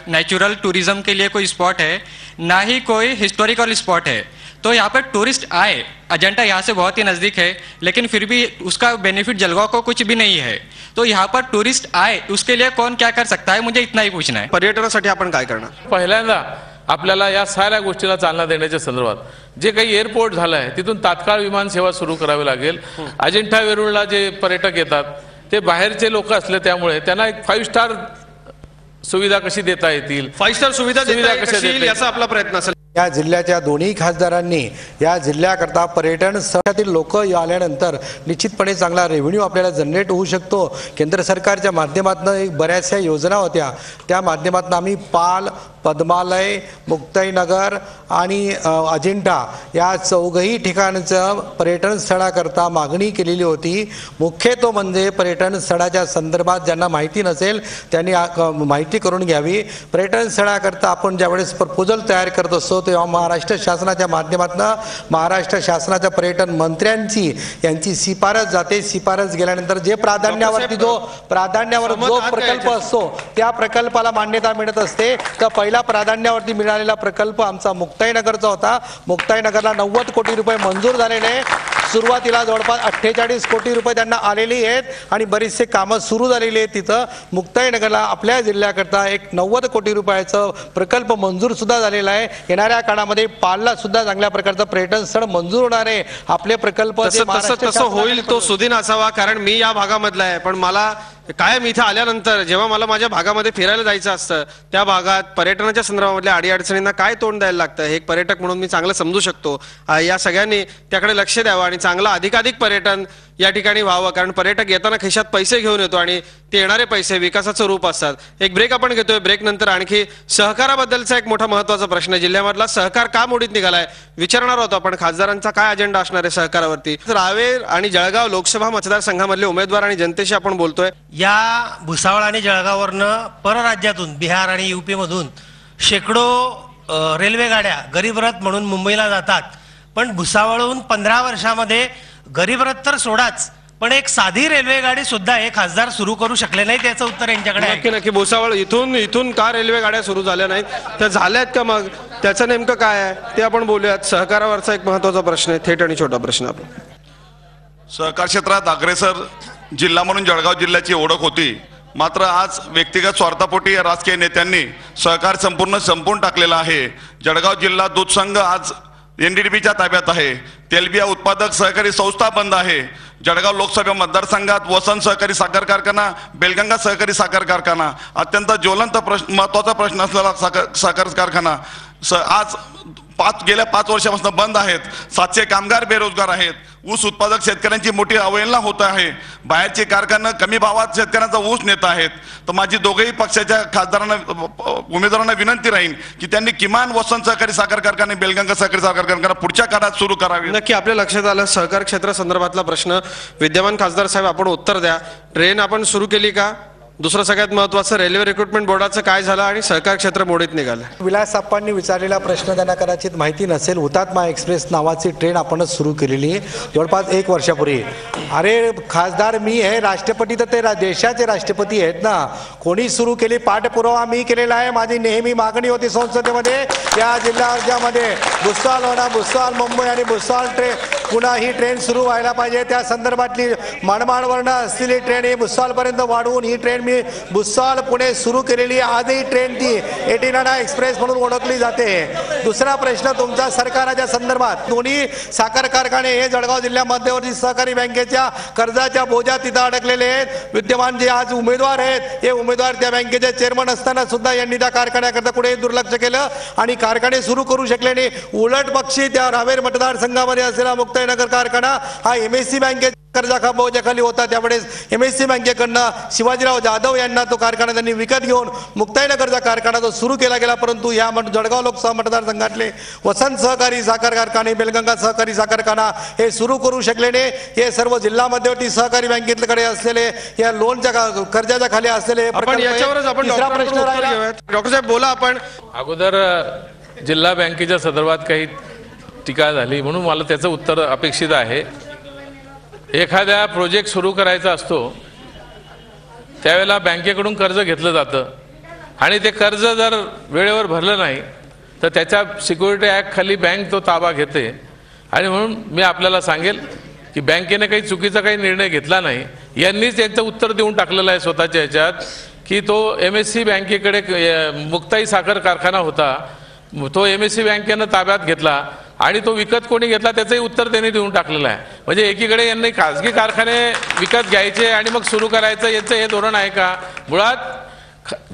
नेचुरल टूरिज्म के लिए कोई स्पॉट है, ना ही कोई हिस्टोरिकल स्पॉट है. तो यहाँ पर टूरिस्ट आए, अजंता यहाँ से बहुत ही नज़दीक है, लेकिन फिर भी उसका बेनिफिट जलगांव को कुछ भी नहीं है. तो यहाँ पर टूरिस्ट आए उसके लिए कौन क्या कर सकता है, मुझे इतना ही पूछना है. पर्यटनासाठी आपण काय करणार? पहिल्यांदा आपल्याला या साऱ्या गोष्टीला चालना देण्याच्या संदर्भात जे काही एअरपोर्ट झालं आहे तिथून तात्काळ विमान सेवा सुरू करावी लागेल. अजिंठा वेरूळला जे पर्यटक येतात ते बाहेरचे लोक असले त्यामुळे त्यांना एक 5 स्टार सुविधा कशी देता येतील, 5 स्टार सुविधा कशी येईल याचा आपला प्रयत्न असेल. या जिल्ह्याच्या दोन्ही खासदारांनी या जिल्ह्याकरता पर्यटन स्थळातील लोक आल्यानंतर निश्चितपणे चांगला रेव्हेन्यू आपल्याला जनरेट होऊ शकतो. केंद्र सरकारच्या माध्यमातून एक बऱ्याचशा योजना होत्या, त्या माध्यमातून आम्ही पाल, पद्मालय, मुक्ताईनगर आणि अजिंठा या 4ही ठिकाणचं पर्यटन स्थळाकरता मागणी केलेली होती. मुख्यत्वे म्हणजे पर्यटन स्थळाच्या संदर्भात ज्यांना माहिती नसेल त्यांनी माहिती करून घ्यावी. पर्यटन स्थळाकरता आपण ज्यावेळेस प्रपोजल तयार करत असतो तेव्हा महाराष्ट्र शासनाच्या माध्यमातून महाराष्ट्र शासनाच्या पर्यटन मंत्र्यांची यांची शिफारस जाते. शिफारस गेल्यानंतर जे प्राधान्यावर जो प्रकल्प असतो त्या प्रकल्पाला मान्यता मिळत असते. तर पहिला प्राधान्यावरती मिळालेला प्रकल्प आमचा मुक्ताईनगरचा होता. मुक्ताईनगरला 90 कोटी रुपये मंजूर झालेले. सुरुवातीला जवळपास 48 कोटी रुपये त्यांना आलेली आहेत आणि बरीचसे कामं सुरू झालेली आहेत. तिथं मुक्ताईनगरला आपल्या जिल्ह्याकरता एक 90 कोटी रुपयाचं प्रकल्प मंजूर सुद्धा झालेला आहे. येणाऱ्या काळामध्ये पालला सुद्धा चांगल्या प्रकारचं पर्यटन स्थळ मंजूर होणार आहे. आपले प्रकल्प तसं होईल तो सुदिन असावा, कारण मी या भागामधला आहे. पण मला कायम इथं आल्यानंतर जेव्हा मला माझ्या भागामध्ये फिरायला जायचं असतं त्या भागात पर्यटनाच्या संदर्भातल्या अडीअडचणींना काय तोंड द्यायला लागतं हे एक पर्यटक म्हणून मी चांगलं समजू शकतो. या सगळ्यांनी त्याकडे लक्ष द्यावं आणि चांगलं अधिकाधिक पर्यटन या ठिकाणी व्हावं, कारण पर्यटक येताना खिशात पैसे घेऊन येतो आणि ते येणारे पैसे विकासाचं रूप असतात. एक ब्रेक आपण घेतोय. ब्रेक नंतर आणखी सहकाराबद्दलचा एक मोठा महत्त्वाचा प्रश्न, जिल्ह्यामधला सहकार का मोडीत निघालाय विचारणार होतो आपण. खासदारांचा काय अजेंडा असणार आहे सहकारावरती. रावेर आणि जळगाव लोकसभा मतदारसंघामधले उमेदवार आणि जनतेशी आपण बोलतोय. या भुसावळ आणि जळगाववरनं परराज्यातून बिहार आणि युपी मधून शेकडो रेल्वे गाड्या गरीब रथ म्हणून मुंबईला जातात. पण भुसावळहून 15 वर्षामध्ये गरीब रथ तर सोडाच, पण एक साधी रेल्वे गाडी सुद्धा हे खासदार सुरू करू शकले नाही. त्याचं उत्तर यांच्याकडे आहे. नक्की भुसावळ इथून का रेल्वे गाड्या सुरू झाल्या नाहीत, त्या झाल्यात का, मग त्याचं नेमकं काय आहे ते आपण बोलूयात. सहकारावरचा एक महत्त्वाचा प्रश्न आहे, थेट आणि छोटा प्रश्न. आपण सहकार क्षेत्रात अग्रेसर जिल्हा म्हणून जळगाव जिल्ह्याची ओळख होती. मात्र आज व्यक्तिगत स्वार्थापोटी या राजकीय नेत्यांनी सहकार संपून टाकलेला आहे. जळगाव जिल्हा दूध संघ आज NDDBच्या ताब्यात आहे. तेलबिया उत्पादक सहकारी संस्था बंद आहे. जळगाव लोकसभा मतदारसंघात वसंत सहकारी साखर कारखाना, बेलगंगा सहकारी साखर कारखाना अत्यंत ज्वलंत महत्त्वाचा प्रश्न असलेला साखर कारखाना आज गेल्या 5 वर्षापासून बंद आहेत. 700 कामगार बेरोजगार आहेत. ऊस उत्पादक शेतकऱ्यांची मोठी अवहेलना होत आहे. बाहेरचे कारखाने कमी भावात शेतकऱ्यांचा ऊस नेत आहेत. तर माझी दोघेही पक्षाच्या खासदारांना उमेदवारांना विनंती राहील की त्यांनी किमान वसंत सहकारी साखर कारखाने, बेलगंगा सहकारी साखर कारखाना पुढच्या काळात सुरू करावे. नक्की आपल्या लक्षात आलं. सहकार क्षेत्रासंदर्भातला प्रश्न विद्यमान खासदार साहेब आपण उत्तर द्या. ट्रेन आपण सुरू केली का? दुसरं सगळ्यात महत्त्वाचं रेल्वे रिक्रुटमेंट बोर्डाचं काय झालं आणि सहकार क्षेत्र मोडीत निघालं. विलास आप्पांनी विचारलेला प्रश्न त्यांना कदाचित माहिती नसेल. हुतात्मा एक्सप्रेस नावाची ट्रेन आपणच सुरू केलेली जवळपास 1 वर्षापूर्वी. अरे खासदार मी आहे, राष्ट्रपती तर ते देशाचे राष्ट्रपती आहेत ना. कोणी सुरू केली, पाठपुरावा मी केलेला आहे. माझी नेहमी मागणी होती संसदेमध्ये या जिल्ह्यामध्ये भुसावळ मुंबई आणि भुसावळ ट्रेन पुन्हा ही ट्रेन सुरू व्हायला पाहिजे. त्या संदर्भातली मनमाडवरनं असलेली ट्रेन ही भुसावळपर्यंत वाढवून ही ट्रेन मी भुसावळ पुणे सुरू केलेली आजही ट्रेन ती 89 एक्सप्रेस म्हणून ओळखली जाते. दुसरा प्रश्न तुमचा सरकाराच्या संदर्भात, दोन्ही साखर कारखाने हे जळगाव जिल्ह्या मध्यवर्ती सहकारी बँकेच्या कर्जाच्या बोजात तिथं अडकलेले आहेत. विद्यमान जे आज उमेदवार आहेत हे उमेदवार त्या बँकेचे चेअरमन असताना सुद्धा यांनी त्या कारखान्याकरता कुठेही दुर्लक्ष केलं आणि कारखाने सुरू करू शकले नाही. उलट पक्षी त्या रावेर मतदारसंघामध्ये असलेला मुक्ताईनगर कारखाना हा MSC बँकेच्या कर्जाखाली होता. त्यावेळेस MSC बँकेकडनं शिवाजीराव जाधव यांना तो कारखाना त्यांनी विकत घेऊन मुक्ताईनगरचा कारखाना तो सुरू केला गेला. परंतु या जळगाव लोकसभा मतदारसंघातले वसंत सहकारी साखर कारखाने, बेलगंगा सहकारी साखर कारखाना हे सुरू करू शकले नाही. हे सर्व जिल्हा मध्यवर्ती सहकारी बँकेकडे असलेले या लोनच्या कर्जाच्या खाली असलेले आपण याच्यावरच आपण डॉक्टर साहेब बोला. आपण अगोदर जिल्हा बँकेच्या संदर्भात काही टीका झाली म्हणून मला त्याचं उत्तर अपेक्षित आहे. एखाद्या प्रोजेक्ट सुरू करायचा असतो त्यावेळेला बँकेकडून कर्ज घेतलं जातं आणि ते कर्ज जर वेळेवर भरलं नाही तर त्याच्या सिक्युरिटी ॲक्ट खाली बँक तो ताबा घेते. आणि म्हणून मी आपल्याला सांगेल की बँकेने काही चुकीचा काही निर्णय घेतला नाही. यांनीच यांचं उत्तर देऊन टाकलेलं आहे स्वतःच्या ह्याच्यात की तो MSC बँकेकडे मुक्ताई साखर कारखाना होता, तो MSC बँकेनं ताब्यात घेतला आणि तो विकत कोणी घेतला त्याचंही उत्तर त्यांनी देऊन टाकलेलं आहे. म्हणजे एकीकडे यांनी खाजगी कारखाने विकत घ्यायचे आणि मग सुरू करायचं याचं हे धोरण आहे का? मुळात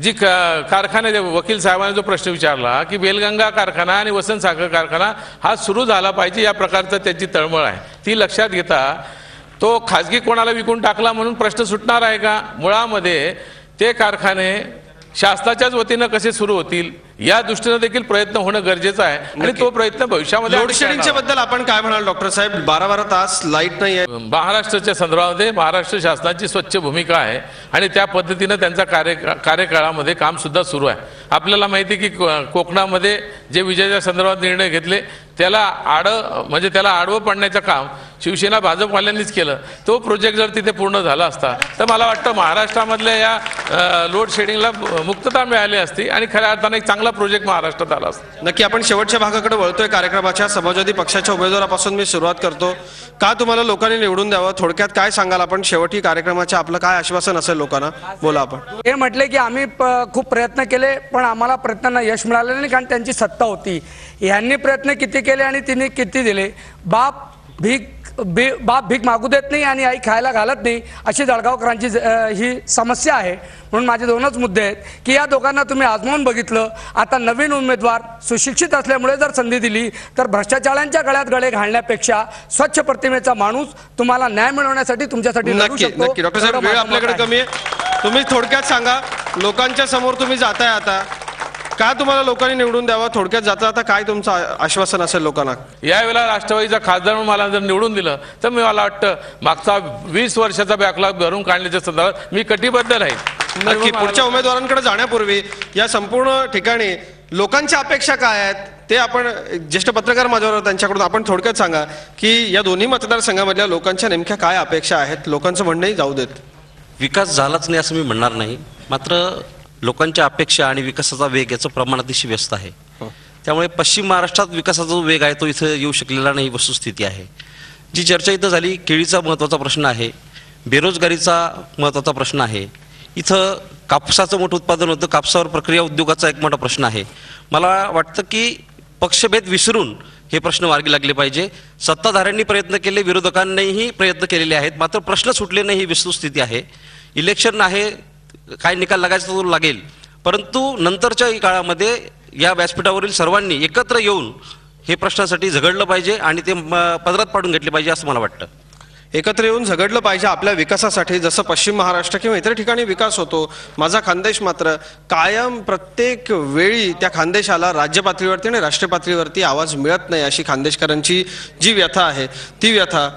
जी कारखाने वकील साहेबांनी जो प्रश्न विचारला की बेलगंगा कारखाना आणि वसंत साखर कारखाना हा सुरू झाला पाहिजे या प्रकारचं त्याची तळमळ आहे, ती लक्षात घेता तो खाजगी कोणाला विकून टाकला म्हणून प्रश्न सुटणार आहे का? मुळामध्ये ते कारखाने शासनाच्याच वतीनं कसे सुरू होतील या दृष्टीने देखील प्रयत्न होणं गरजेचं आहे आणि तो प्रयत्न भविष्यामध्ये. लोड शेडिंगच्या बद्दल आपण काय म्हणाल डॉक्टर साहेब? 12-12 तास लाईट नाही आहे. महाराष्ट्राच्या संदर्भामध्ये महाराष्ट्र शासनाची स्वच्छ भूमिका आहे आणि त्या पद्धतीनं त्यांचा कार्यकाळामध्ये काम सुद्धा सुरू आहे. आपल्याला माहिती की कोकणामध्ये जे विजेच्या संदर्भात निर्णय घेतले त्याला म्हणजे त्याला आडवं पडण्याचं काम शिवसेना भाजपवाल्यांनीच केलं. तो प्रोजेक्ट जर तिथे पूर्ण झाला असता तर मला वाटतं महाराष्ट्रामधल्या या लोड शेडिंगला मुक्तता मिळाली असती आणि खऱ्या अर्थाने एक चांगला प्रोजेक्ट महाराष्ट्रात आला असता. नक्की. आपण शेवटच्या भागाकडे वळतोय कार्यक्रमाच्या. समाजवादी पक्षाच्या उमेदवारापासून मी सुरुवात करतो. का तुम्हाला लोकांनी निवडून द्यावं, थोडक्यात काय सांगाल आपण? शेवटी कार्यक्रमाच्या आपलं काय आश्वासन असेल लोकांना? बोला आपण. हे म्हटले की आम्ही खूप प्रयत्न केले पण आम्हाला प्रयत्नांना यश मिळालेलं नाही कारण त्यांची सत्ता होती. यांनी प्रयत्न किती केले आणि तिने किती दिले? बाप भीक मागू देत नाही आणि आई खायला घालत नाही अशी जळगावकरांची ही समस्या आहे. म्हणून माझे दोनच मुद्दे आहेत की या दोघांना तुम्ही आजमावून बघितलं. आता नवीन उमेदवार सुशिक्षित असल्यामुळे जर संधी दिली तर भ्रष्टाचारांच्या गळ्यात गळे घालण्यापेक्षा स्वच्छ प्रतिमेचा माणूस तुम्हाला न्याय मिळवण्यासाठी तुमच्यासाठी लढू शकतो. नक्की. डॉक्टर साहेब वेळ आपल्याकडे कमी आहे. तुम्ही थोडक्यात सांगा, लोकांच्या समोर तुम्ही जाताय आता, का तुम्हाला लोकांनी निवडून द्यावं? थोडक्यात जाता आता काय तुमचं आश्वासन असेल लोकांना? यावेळेला राष्ट्रवादीचा खासदार म्हणून मला जर निवडून दिलं तर मला वाटतं मागचा 20 वर्षाचा बॅकलॉग भरून काढण्याच्या संदर्भात मी कटिबद्ध राहील. नक्की. पुढच्या उमेदवारांकडे जाण्यापूर्वी या संपूर्ण ठिकाणी लोकांच्या अपेक्षा काय आहेत ते आपण ज्येष्ठ पत्रकार माझ्यावर त्यांच्याकडून आपण थोडक्यात सांगा की या दोन्ही मतदारसंघामधल्या लोकांच्या नेमक्या काय अपेक्षा आहेत? लोकांचं म्हणणंही जाऊ देत. विकास झालाच नाही असं मी म्हणणार नाही, मात्र लोकांच्या अपेक्षा आणि विकासाचा वेग याचं प्रमाण अतिशय व्यस्त आहे. त्यामुळे पश्चिम महाराष्ट्रात विकासाचा जो वेग आहे तो इथं येऊ शकलेला नाही वस्तुस्थिती आहे. जी चर्चा इथं झाली, केळीचा महत्त्वाचा प्रश्न आहे, बेरोजगारीचा महत्त्वाचा प्रश्न आहे, इथं कापसाचं मोठं उत्पादन होतं, कापसावर प्रक्रिया उद्योगाचा एक मोठा प्रश्न आहे. मला वाटतं की पक्षभेद विसरून हे प्रश्न मार्गी लागले पाहिजे. सत्ताधाऱ्यांनी प्रयत्न केले, विरोधकांनीही प्रयत्न केलेले आहेत, मात्र प्रश्न सुटले नाही ही वस्तुस्थिती आहे. इलेक्शन आहे, काय निकाल लागायचा तो लागेल, परंतु नंतरच्या काळामध्ये या व्यासपीठावरील सर्वांनी एकत्र येऊन हे प्रश्नासाठी झगडलं पाहिजे आणि ते पदरात पाडून घेतले पाहिजे असं मला वाटतं. एकत्र येऊन झगडलं पाहिजे आपल्या विकासासाठी. जसं पश्चिम महाराष्ट्र किंवा इतर ठिकाणी विकास होतो, माझा खानदेश मात्र कायम प्रत्येक वेळी त्या खानदेशाला राज्य पातळीवरती आणि राष्ट्रीय पातळीवरती आवाज मिळत नाही अशी खानदेशकरांची जी व्यथा आहे ती व्यथा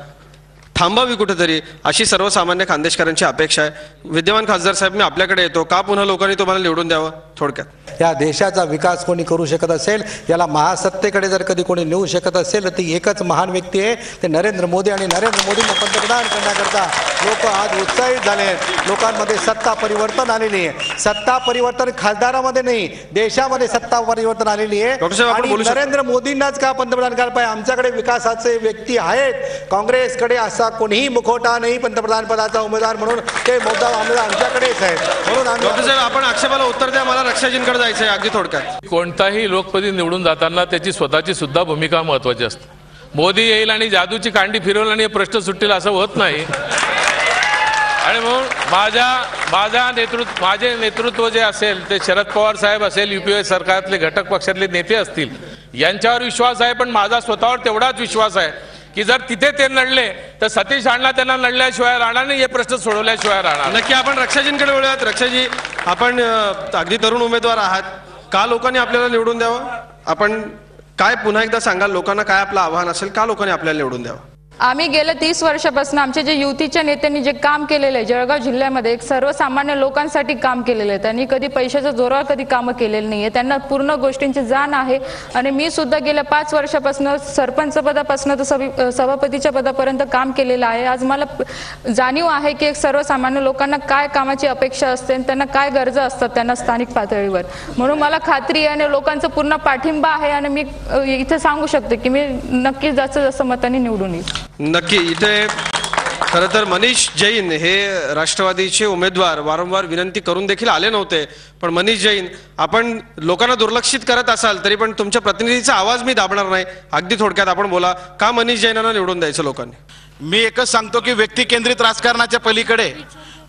थांबावी कुठेतरी अशी सर्वसामान्य खानदेशकरांची अपेक्षा आहे. विद्यमान खासदार साहेब, मी आपल्याकडे येतो. का पुन्हा लोकांनी तुम्हाला निवडून द्यावं? थोडक्यात. या देशाचा विकास कोणी करू शकत असेल, याला महासत्तेकडे जर कधी कोणी नेऊ शकत असेल तर ती एकच महान व्यक्ती आहे, ते नरेंद्र मोदी. आणि नरेंद्र मोदींना पंतप्रधान करण्याकरता लोक आज उत्साहित झाले आहेत. लोकांमध्ये सत्ता परिवर्तन आलेली आहे. सत्ता परिवर्तन खासदारामध्ये नाही, देशामध्ये सत्ता परिवर्तन आलेली आहे. आणि नरेंद्र मोदींनाच का पंतप्रधान करायला पाहिजे. आमच्याकडे विकासाचे व्यक्ती आहेत. काँग्रेसकडे असा कोणीही मुखवटा नाही पंतप्रधान पदाचा उमेदवार म्हणून. ते मुद्दा आमच्याकडेच आहे. म्हणून डॉक्टर साहेब, आपण आक्षेपाला उत्तर द्या. मला रक्षाजींकडे जायचं आहे अगदी थोडक्यात. कोणताही लोकप्रतिनिधी निवडून जाताना त्याची स्वतःची सुद्धा भूमिका महत्वाची असते. मोदी येईल आणि जादूची कांडी फिरवल आणि हे प्रश्न सुटतील असं होत नाही. आणि म्हणून माझे नेतृत्व जे असेल ते शरद पवार साहेब असेल, युपीए सरकारतले घटक पक्षातले नेते असतील, यांच्यावर विश्वास आहे. पण माझा स्वतःवर तेवढाच विश्वास आहे की जर तिथे ते लढले तर सतीश अण्णा त्यांना लढल्याशिवाय राहणार नाही, हे प्रश्न सोडवल्याशिवाय राहणार. नक्की आपण रक्षाजींकडे वळूयात. रक्षाजी, आपण अगदी तरुण उमेदवार आहात. का लोकांनी आपल्याला निवडून द्यावं? आपण काय पुन्हा एकदा सांगाल लोकांना, काय आपलं आव्हान असेल, का लोकांनी आपल्याला निवडून द्यावं? आम्ही गेल्या 30 वर्षापासून आमचे जे युतीच्या नेत्यांनी जे काम केलेलं आहे जळगाव जिल्ह्यामध्ये, एक सर्वसामान्य लोकांसाठी काम केलेलं आहे. त्यांनी कधी पैशाच्या जोरावर कधी कामं केलेली नाहीये. त्यांना पूर्ण गोष्टींची जाण आहे. आणि मी सुद्धा गेल्या 5 वर्षापासून सरपंच पदापासून तर सभापतीच्या पदापर्यंत काम केलेलं आहे. आज मला जाणीव आहे की एक सर्वसामान्य लोकांना काय कामाची अपेक्षा असते आणि त्यांना काय गरजा असतात त्यांना स्थानिक पातळीवर. म्हणून मला खात्री आहे आणि लोकांचा पूर्ण पाठिंबा आहे. आणि मी इथे सांगू शकते की मी नक्कीच जास्तीत जास्त मतांनी निवडून येईल. नक्की. इथे खरं तर मनीष जैन हे राष्ट्रवादीचे उमेदवार वारंवार विनंती करून देखील आले नव्हते. पण मनीष जैन, आपण लोकांना दुर्लक्षित करत असाल तरी पण तुमच्या प्रतिनिधीचा आवाज मी दाबणार नाही. अगदी थोडक्यात आपण बोला, का मनीष जैनांना निवडून द्यायचं लोकांनी? मी एकच सांगतो की व्यक्ती केंद्रित राजकारणाच्या पलीकडे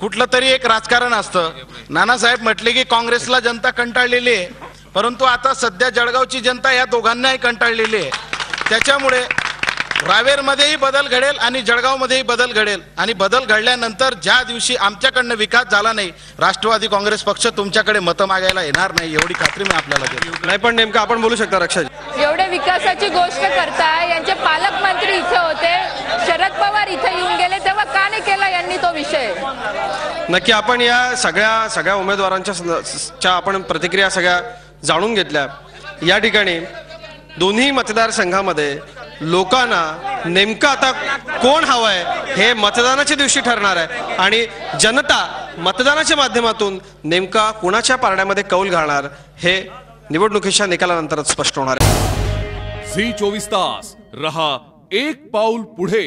कुठलं तरी एक राजकारण असतं. नानासाहेब म्हटले की काँग्रेसला जनता कंटाळलेली आहे, परंतु आता सध्या जळगावची जनता या दोघांनाही कंटाळलेली आहे. त्याच्यामुळे रावेरमध्येही बदल घडेल आणि जळगावमध्येही बदल घडेल. आणि बदल घडल्यानंतर ज्या दिवशी आमच्याकडनं विकास झाला नाही, राष्ट्रवादी काँग्रेस पक्ष तुमच्याकडे मतं मागायला येणार नाही, एवढी खात्री मी आपल्याला देतो. नाही पण नेमकं आपण बोलू शकता रक्षाजी? एवढ्या विकासाची गोष्ट करताय, यांचे पालकमंत्री इथे होते, शरद पवार इथे येऊन गेले, तेव्हा का नाही केला यांनी तो विषय? नक्की आपण या सगळ्या उमेदवारांच्या आपण प्रतिक्रिया सगळ्या जाणून घेतल्या. या ठिकाणी दोन्ही मतदारसंघामध्ये लोकांना नेमकं आता कोण हवंय हे मतदानाच्या दिवशी ठरणार आहे. आणि जनता मतदानाच्या माध्यमातून नेमका कुणाच्या पारड्यामध्ये कौल घालणार हे निवडणुकीच्या निकालानंतरच स्पष्ट होणार आहे. झी 24 तास रहा एक पाऊल पुढे.